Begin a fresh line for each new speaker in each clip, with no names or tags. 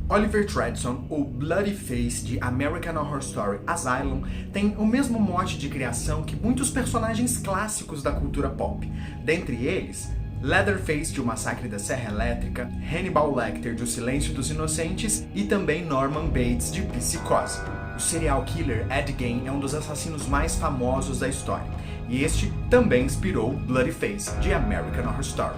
Oliver Treadson, o Bloody Face de American Horror Story Asylum, tem o mesmo mote de criação que muitos personagens clássicos da cultura pop. Dentre eles, Leatherface de O Massacre da Serra Elétrica, Hannibal Lecter de O Silêncio dos Inocentes e também Norman Bates de Psicose. O serial killer Ed Gein é um dos assassinos mais famosos da história, e este também inspirou Bloody Face de American Horror Story.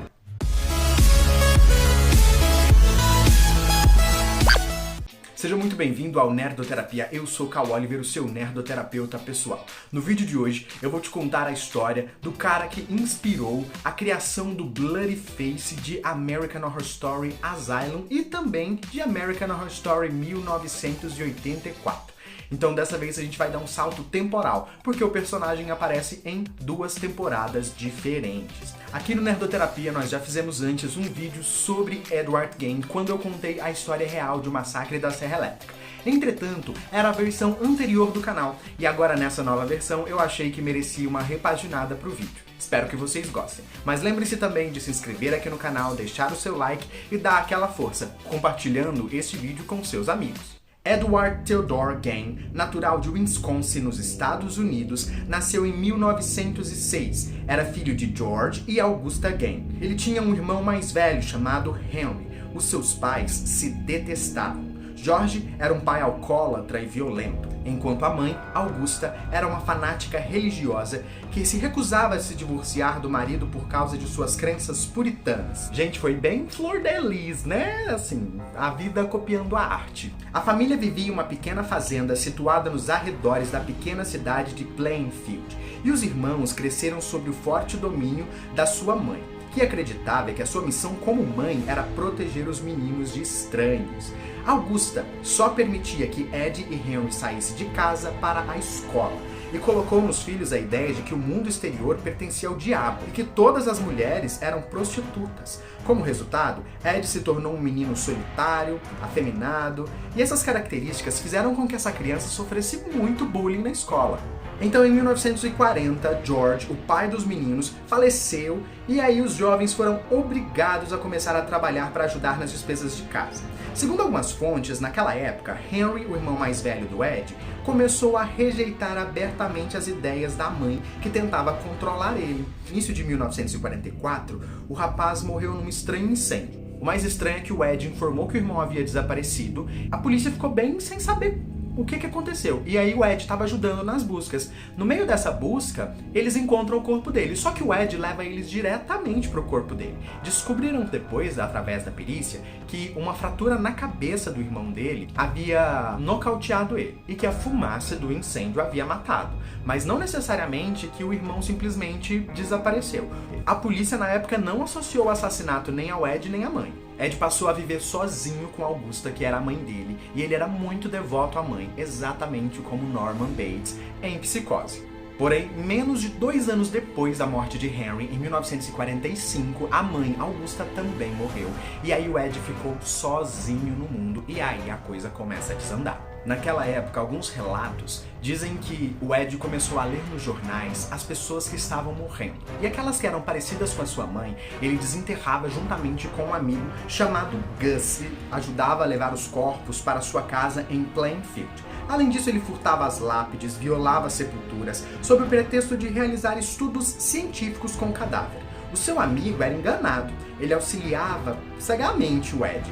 Seja muito bem-vindo ao Nerdoterapia, eu sou Cal Oliver, o seu nerdoterapeuta pessoal. No vídeo de hoje eu vou te contar a história do cara que inspirou a criação do Bloody Face de American Horror Story Asylum e também de American Horror Story 1984. Então dessa vez a gente vai dar um salto temporal, porque o personagem aparece em duas temporadas diferentes. Aqui no Nerdoterapia nós já fizemos antes um vídeo sobre Edward Gein, quando eu contei a história real de O Massacre da Serra Elétrica. Entretanto, era a versão anterior do canal, e agora nessa nova versão eu achei que merecia uma repaginada pro vídeo. Espero que vocês gostem. Mas lembre-se também de se inscrever aqui no canal, deixar o seu like e dar aquela força, compartilhando este vídeo com seus amigos. Edward Theodore Gein, natural de Wisconsin, nos Estados Unidos, nasceu em 1906. Era filho de George e Augusta Gein. Ele tinha um irmão mais velho chamado Henry. Os seus pais se detestavam. George era um pai alcoólatra e violento, enquanto a mãe, Augusta, era uma fanática religiosa que se recusava a se divorciar do marido por causa de suas crenças puritanas. Gente, foi bem Flor de Lis, né? Assim, a vida copiando a arte. A família vivia em uma pequena fazenda situada nos arredores da pequena cidade de Plainfield, e os irmãos cresceram sob o forte domínio da sua mãe, que acreditava que a sua missão como mãe era proteger os meninos de estranhos. Augusta só permitia que Ed e Henry saíssem de casa para a escola e colocou nos filhos a ideia de que o mundo exterior pertencia ao diabo e que todas as mulheres eram prostitutas. Como resultado, Ed se tornou um menino solitário, afeminado, e essas características fizeram com que essa criança sofresse muito bullying na escola. Então, em 1940, George, o pai dos meninos, faleceu e aí os jovens foram obrigados a começar a trabalhar para ajudar nas despesas de casa. Segundo algumas fontes, naquela época, Henry, o irmão mais velho do Ed, começou a rejeitar abertamente as ideias da mãe que tentava controlar ele. No início de 1944, o rapaz morreu num estranho incêndio. O mais estranho é que o Ed informou que o irmão havia desaparecido. A polícia ficou bem sem saber o que aconteceu. E aí o Ed estava ajudando nas buscas. No meio dessa busca, eles encontram o corpo dele. Só que o Ed leva eles diretamente para o corpo dele. Descobriram depois, através da perícia, que uma fratura na cabeça do irmão dele havia nocauteado ele. E que a fumaça do incêndio havia matado. Mas não necessariamente que o irmão simplesmente desapareceu. A polícia na época não associou o assassinato nem ao Ed nem à mãe. Ed passou a viver sozinho com Augusta, que era a mãe dele, e ele era muito devoto à mãe, exatamente como Norman Bates em Psicose. Porém, menos de 2 anos depois da morte de Henry, em 1945, a mãe, Augusta, também morreu. E aí o Ed ficou sozinho no mundo, e aí a coisa começa a desandar. Naquela época, alguns relatos dizem que o Ed começou a ler nos jornais as pessoas que estavam morrendo. E aquelas que eram parecidas com a sua mãe, ele desenterrava juntamente com um amigo chamado Gus, e ajudava a levar os corpos para sua casa em Plainfield. Além disso, ele furtava as lápides, violava sepulturas, sob o pretexto de realizar estudos científicos com o cadáver. O seu amigo era enganado, ele auxiliava cegamente o Ed.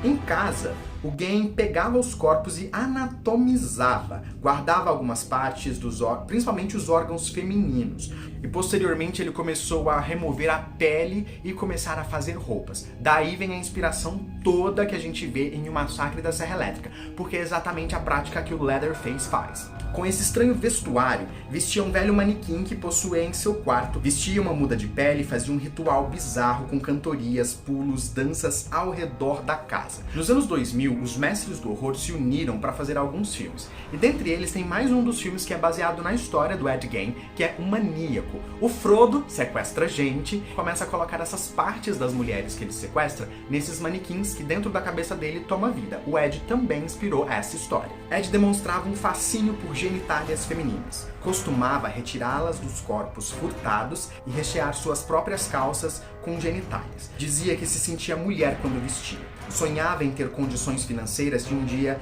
Em casa, o Gein pegava os corpos e anatomizava, guardava algumas partes dos órgãos, principalmente os órgãos femininos. E posteriormente ele começou a remover a pele e começar a fazer roupas. Daí vem a inspiração toda que a gente vê em O Massacre da Serra Elétrica, porque é exatamente a prática que o Leatherface faz. Com esse estranho vestuário, vestia um velho manequim que possuía em seu quarto, vestia uma muda de pele e fazia um ritual bizarro com cantorias, pulos, danças ao redor da casa. Nos anos 2000, os mestres do horror se uniram para fazer alguns filmes, e dentre eles tem mais um dos filmes que é baseado na história do Ed Gein, que é O Maníaco. O Frodo sequestra gente, começa a colocar essas partes das mulheres que ele sequestra nesses manequins que dentro da cabeça dele toma vida. O Ed também inspirou essa história. Ed demonstrava um fascínio por genitálias femininas. Costumava retirá-las dos corpos furtados e rechear suas próprias calças com genitálias. Dizia que se sentia mulher quando vestia. sonhava em ter condições financeiras de um dia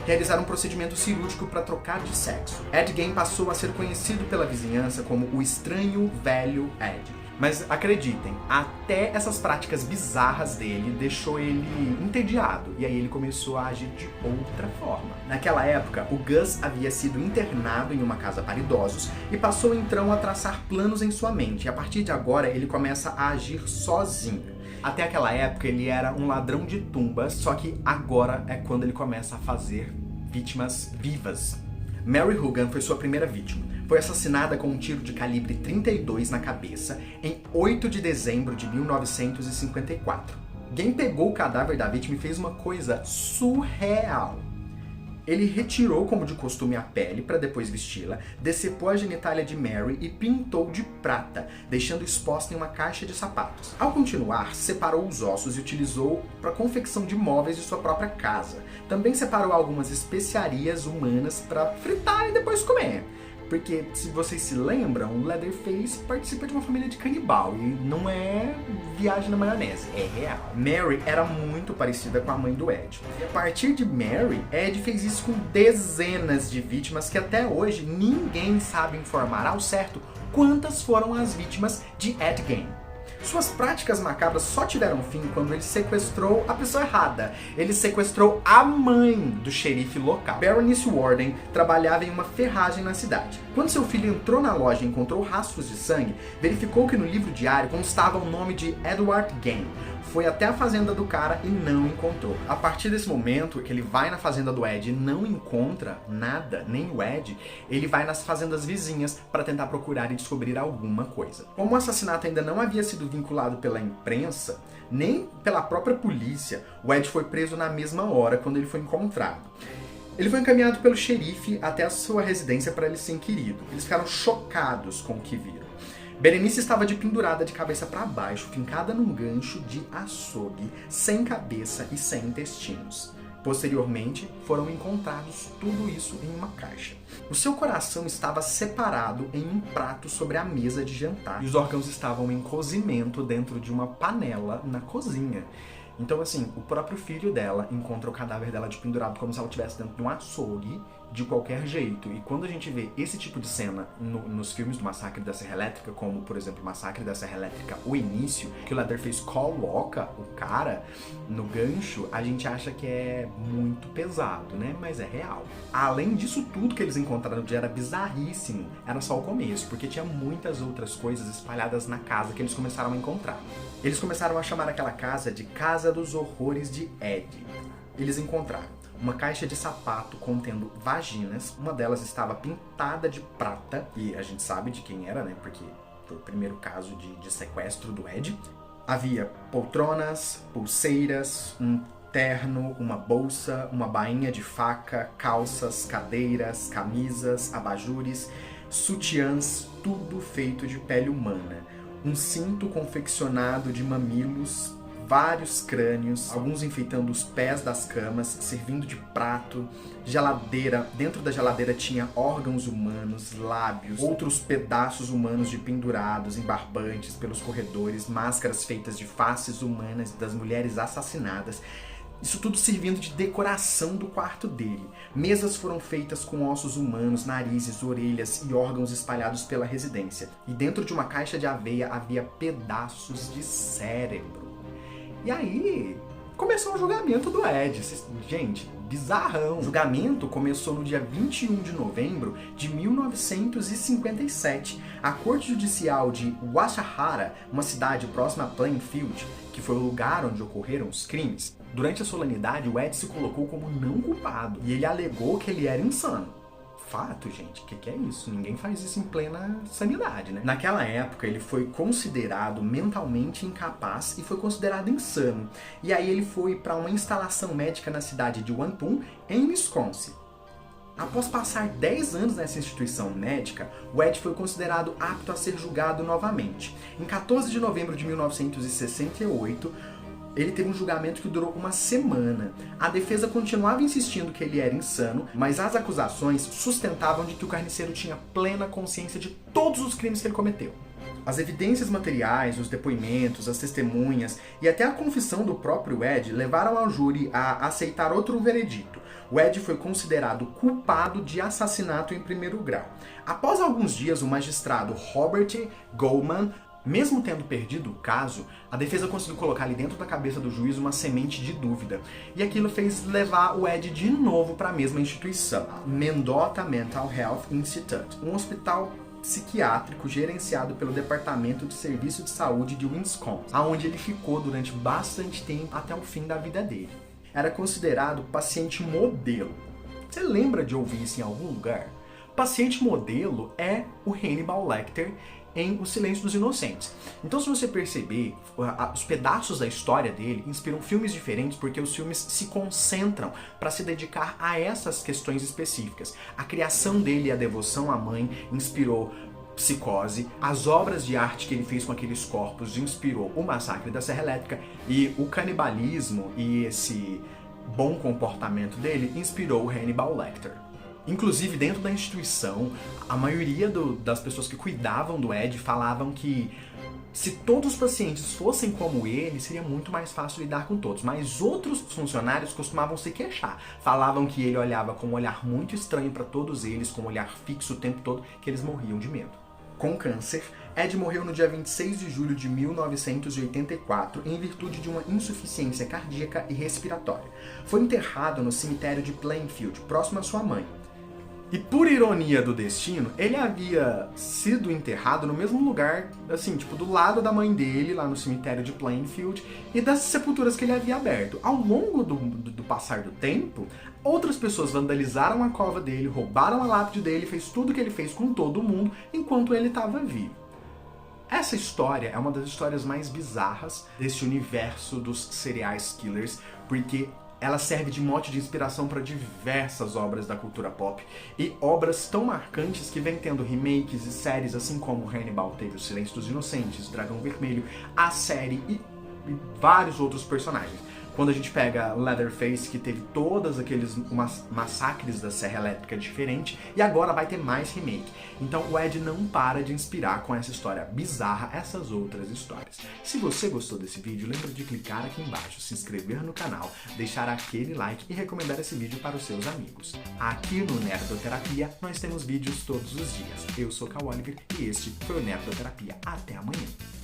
realizar um procedimento cirúrgico para trocar de sexo. Ed Gein passou a ser conhecido pela vizinhança como o estranho velho Ed. Mas acreditem, até essas práticas bizarras dele deixou ele entediado, e aí ele começou a agir de outra forma. Naquela época, o Gus havia sido internado em uma casa para idosos e passou então a traçar planos em sua mente, e a partir de agora ele começa a agir sozinho. Até aquela época ele era um ladrão de tumbas, só que agora é quando ele começa a fazer vítimas vivas. Mary Hogan foi sua primeira vítima. Foi assassinada com um tiro de calibre 32 na cabeça em 8 de dezembro de 1954. Gein pegou o cadáver da vítima e fez uma coisa surreal. Ele retirou, como de costume, a pele para depois vesti-la, decepou a genitália de Mary e pintou de prata, deixando exposta em uma caixa de sapatos. Ao continuar, separou os ossos e utilizou para a confecção de móveis de sua própria casa. Também separou algumas especiarias humanas para fritar e depois comer. Porque, se vocês se lembram, Leatherface participa de uma família de canibal e não é viagem na maionese, é real. Mary era muito parecida com a mãe do Ed. E a partir de Mary, Ed fez isso com dezenas de vítimas que até hoje ninguém sabe informar ao certo quantas foram as vítimas de Ed Gein. Suas práticas macabras só tiveram fim quando ele sequestrou a pessoa errada. Ele sequestrou a mãe do xerife local. Berenice Warden trabalhava em uma ferragem na cidade. Quando seu filho entrou na loja e encontrou rastros de sangue, verificou que no livro diário constava o nome de Edward Gein. Foi até a fazenda do cara e não encontrou. A partir desse momento que ele vai na fazenda do Ed e não encontra nada, nem o Ed, ele vai nas fazendas vizinhas para tentar procurar e descobrir alguma coisa. Como o assassinato ainda não havia sido vinculado pela imprensa, nem pela própria polícia, o Ed foi preso na mesma hora quando ele foi encontrado. Ele foi encaminhado pelo xerife até a sua residência para ele ser inquirido. Eles ficaram chocados com o que viram. Berenice estava pendurada de cabeça para baixo, fincada num gancho de açougue, sem cabeça e sem intestinos. Posteriormente, foram encontrados tudo isso em uma caixa. O seu coração estava separado em um prato sobre a mesa de jantar e os órgãos estavam em cozimento dentro de uma panela na cozinha. Então, assim, o próprio filho dela encontra o cadáver dela pendurado como se ela estivesse dentro de um açougue, de qualquer jeito. E quando a gente vê esse tipo de cena nos filmes do Massacre da Serra Elétrica, como, por exemplo, o Massacre da Serra Elétrica, o início, que o Leatherface coloca o cara no gancho, a gente acha que é muito pesado, né? Mas é real. Além disso tudo que eles encontraram no dia era bizarríssimo, era só o começo, porque tinha muitas outras coisas espalhadas na casa que eles começaram a encontrar. Eles começaram a chamar aquela casa de Casa dos Horrores de Ed. Eles encontraram uma caixa de sapato contendo vaginas, uma delas estava pintada de prata, e a gente sabe de quem era, né, porque foi o primeiro caso de sequestro do Ed. Havia poltronas, pulseiras, um terno, uma bolsa, uma bainha de faca, calças, cadeiras, camisas, abajures, sutiãs, tudo feito de pele humana. Um cinto confeccionado de mamilos, vários crânios, alguns enfeitando os pés das camas, servindo de prato, geladeira. Dentro da geladeira tinha órgãos humanos, lábios, outros pedaços humanos de pendurados em barbantes pelos corredores, máscaras feitas de faces humanas das mulheres assassinadas. Isso tudo servindo de decoração do quarto dele. Mesas foram feitas com ossos humanos, narizes, orelhas e órgãos espalhados pela residência. E dentro de uma caixa de aveia havia pedaços de cérebro. E aí, começou o julgamento do Ed. Gente, bizarrão. O julgamento começou no dia 21 de novembro de 1957. A Corte Judicial de Guadalajara, uma cidade próxima a Plainfield, que foi o lugar onde ocorreram os crimes, durante a solenidade, o Ed se colocou como não culpado. E ele alegou que ele era insano. Fato, gente, o que é isso? Ninguém faz isso em plena sanidade, né? Naquela época, ele foi considerado mentalmente incapaz e foi considerado insano. E aí ele foi para uma instalação médica na cidade de Waupun, em Wisconsin. Após passar 10 anos nessa instituição médica, o Ed foi considerado apto a ser julgado novamente. Em 14 de novembro de 1968, ele teve um julgamento que durou uma semana. A defesa continuava insistindo que ele era insano, mas as acusações sustentavam de que o carniceiro tinha plena consciência de todos os crimes que ele cometeu. As evidências materiais, os depoimentos, as testemunhas e até a confissão do próprio Ed levaram ao júri a aceitar outro veredito. O Ed foi considerado culpado de assassinato em primeiro grau. Após alguns dias, o magistrado Robert Goldman, mesmo tendo perdido o caso, a defesa conseguiu colocar ali dentro da cabeça do juiz uma semente de dúvida. E aquilo fez levar o Ed de novo para a mesma instituição, Mendota Mental Health Institute, um hospital psiquiátrico gerenciado pelo Departamento de Serviço de Saúde de Wisconsin, onde ele ficou durante bastante tempo até o fim da vida dele. Era considerado paciente modelo. Você lembra de ouvir isso em algum lugar? Paciente modelo é o Hannibal Lecter em O Silêncio dos Inocentes. Então, se você perceber, os pedaços da história dele inspiram filmes diferentes porque os filmes se concentram para se dedicar a essas questões específicas. A criação dele e a devoção à mãe inspirou Psicose, as obras de arte que ele fez com aqueles corpos inspirou O Massacre da Serra Elétrica, e o canibalismo e esse bom comportamento dele inspirou o Hannibal Lecter. Inclusive, dentro da instituição, a maioria das pessoas que cuidavam do Ed falavam que se todos os pacientes fossem como ele, seria muito mais fácil lidar com todos. Mas outros funcionários costumavam se queixar. Falavam que ele olhava com um olhar muito estranho para todos eles, com um olhar fixo o tempo todo, que eles morriam de medo. Com câncer, Ed morreu no dia 26 de julho de 1984 em virtude de uma insuficiência cardíaca e respiratória. Foi enterrado no cemitério de Plainfield, próximo à sua mãe. E por ironia do destino, ele havia sido enterrado no mesmo lugar, assim, tipo, do lado da mãe dele, lá no cemitério de Plainfield, e das sepulturas que ele havia aberto. Ao longo do passar do tempo, outras pessoas vandalizaram a cova dele, roubaram a lápide dele, fez tudo o que ele fez com todo mundo enquanto ele estava vivo. Essa história é uma das histórias mais bizarras desse universo dos serial killers, porque ela serve de mote de inspiração para diversas obras da cultura pop e obras tão marcantes que vem tendo remakes e séries, assim como Hannibal teve O Silêncio dos Inocentes, Dragão Vermelho, a série e vários outros personagens. Quando a gente pega Leatherface, que teve todos aqueles massacres da Serra Elétrica diferente, e agora vai ter mais remake. Então o Ed não para de inspirar com essa história bizarra essas outras histórias. Se você gostou desse vídeo, lembra de clicar aqui embaixo, se inscrever no canal, deixar aquele like e recomendar esse vídeo para os seus amigos. Aqui no Nerdoterapia nós temos vídeos todos os dias. Eu sou Cal Oliver e este foi o Nerdoterapia. Até amanhã!